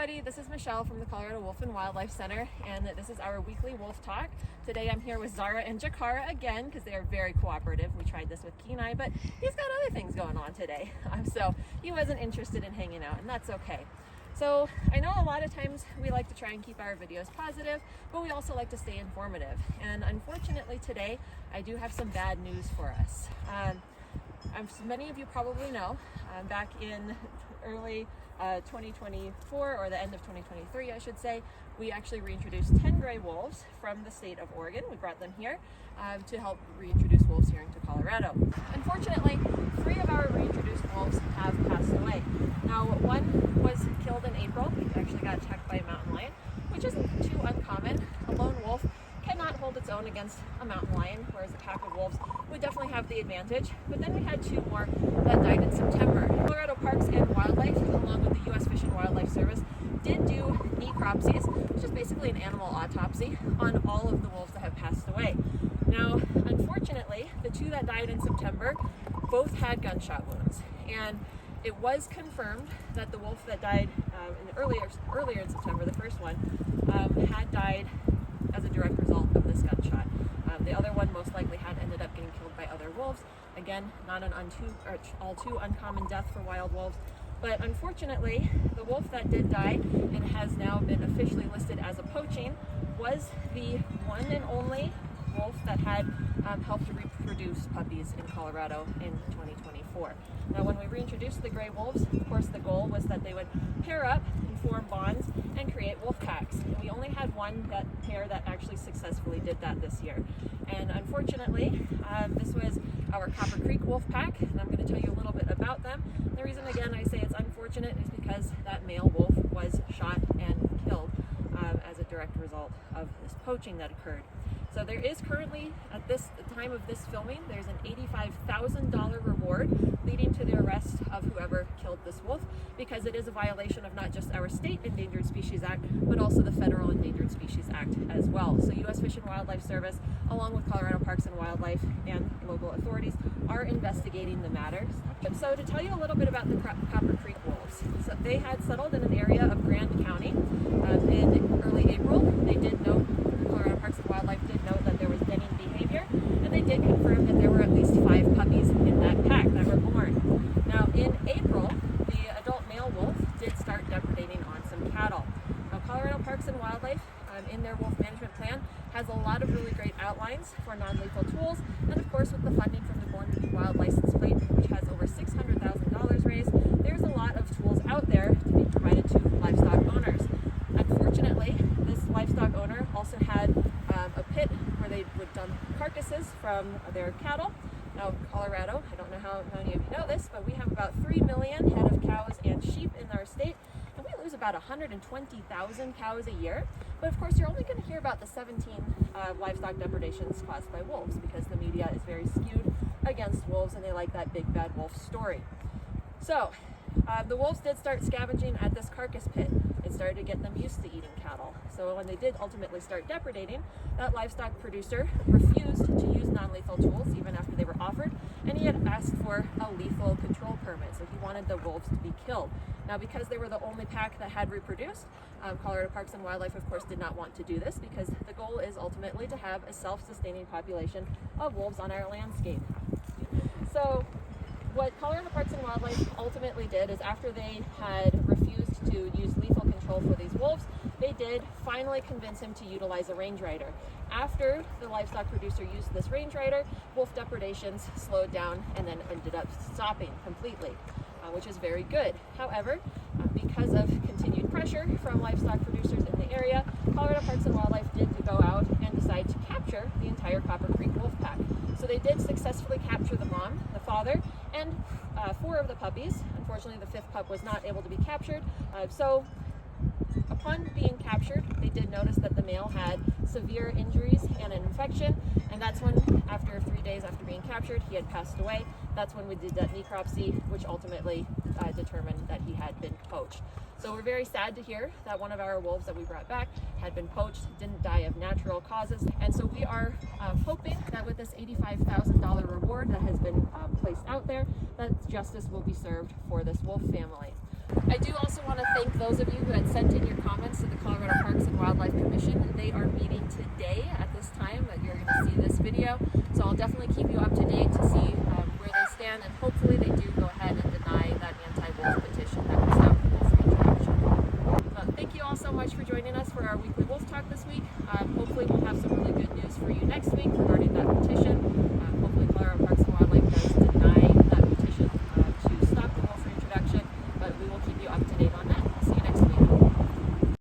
everybody, this is Michelle from the Colorado Wolf and Wildlife Center, and this is our weekly wolf talk. Today I'm here with Zara and Jakara again because they are very cooperative. We tried this with Kenai, but he's got other things going on today, so he wasn't interested in hanging out, and that's okay. So I know a lot of times we like to try and keep our videos positive, but we also like to stay informative. And unfortunately today, I do have some bad news for us. As many of you probably know, back in early 2024, or the end of 2023 I should say, we actually reintroduced 10 gray wolves from the state of Oregon. We brought them here to help reintroduce wolves here into Colorado. Unfortunately, 3 of our reintroduced wolves have passed away. Now, one was killed in April. He actually got attacked by a mountain lion, which isn't too uncommon. A lone wolf cannot hold its own against a mountain lion, whereas a pack of wolves would definitely have the advantage. But then we had 2 more that died in September. Colorado Parks and Wildlife, along with the U.S. Fish and Wildlife Service, did do necropsies, which is basically an animal autopsy, on all of the wolves that have passed away. Now, unfortunately, the 2 that died in September both had gunshot wounds, and it was confirmed that the wolf that died earlier in September, the first one, had died as a direct result of this gunshot. The other one most likely had ended up getting killed by other wolves. Again, not an all too uncommon death for wild wolves. But unfortunately, the wolf that did die and has now been officially listed as a poaching was the one and only wolf that had helped to reproduce puppies in Colorado in 2024. Now, when we reintroduced the gray wolves, of course the goal was that they would pair up and form bonds and create wolf packs. And we only had one pair that actually successfully did that this year. And unfortunately, this was our Copper Creek wolf pack, and I'm going to tell you a little bit about them. The reason, again, I say it's unfortunate is because that male wolf was shot and killed as a direct result of this poaching that occurred. So there is currently, at the time of this filming, there's an $85,000 reward leading to the arrest of whoever killed this wolf, because it is a violation of not just our state Endangered Species Act, but also the Federal Endangered Species Act as well. So U.S. Fish and Wildlife Service, along with Colorado Parks and Wildlife and local authorities, are investigating the matter. So to tell you a little bit about the Copper Creek wolves, so they had settled in an area of Grand County in early April. They did note, Colorado Parks and Wildlife did note that there was denning behavior, and they did confirm that there were at least 5 puppies in that pack that were born. Now, in April, the adult male wolf did start depredating on some cattle. Now, Colorado Parks and Wildlife, in their wolf management plan, has a lot of really great outlines for non-lethal tools, and of course with the funding from the Born to Be Wild license plate, which has over $600,000 raised, there's a lot of tools out there to be provided to livestock owners. Unfortunately, this livestock owner also had a pit where they would dump carcasses from their cattle. Now, Colorado, I don't know how many of you know this, but we have about 3 million head of cows and sheep in our state, and we lose about 120,000 cows a year. But of course, you're only going to hear about the 17 livestock depredations caused by wolves, because the media is very skewed against wolves and they like that big bad wolf story. So, the wolves did start scavenging at this carcass pit. It started to get them used to eating cattle. So when they did ultimately start depredating, that livestock producer refused to use non-lethal tools even after they were offered, and he had asked for a lethal control permit, so he wanted the wolves to be killed. Now, because they were the only pack that had reproduced, Colorado Parks and Wildlife, of course, did not want to do this, because the goal is ultimately to have a self-sustaining population of wolves on our landscape. So what Colorado Parks and Wildlife ultimately did is, after they had refused to use lethal control for these wolves, they did finally convince him to utilize a range rider. After the livestock producer used this range rider, wolf depredations slowed down and then ended up stopping completely, which is very good. However, because of continued pressure from livestock producers in the area, Colorado Parks and Wildlife did go out and decide to capture the entire Copper Creek wolf pack. So they did successfully capture the mom, the father, and 4 of the puppies. Unfortunately, the 5th pup was not able to be captured. So upon being captured, they did notice that the male had severe injuries and an infection, and that's when, after 3 days after being captured, he had passed away. That's when we did that necropsy, which ultimately determined that he had been poached. So we're very sad to hear that one of our wolves that we brought back had been poached, didn't die of natural causes. And so we are hoping that with this $85,000 reward that has been placed out there, that justice will be served for this wolf family. I do also want to thank those of you who had sent in your comments to the Colorado Parks and Wildlife Commission. They are meeting today at this time that you're going to see this video. So I'll definitely keep you up to date to see where they stand, and hopefully they do go ahead and deny that anti-wolf petition that was out for wolf reintroduction. But thank you all so much for joining us for our weekly wolf talk this week. Hopefully we'll have some really good news for you next week regarding that petition.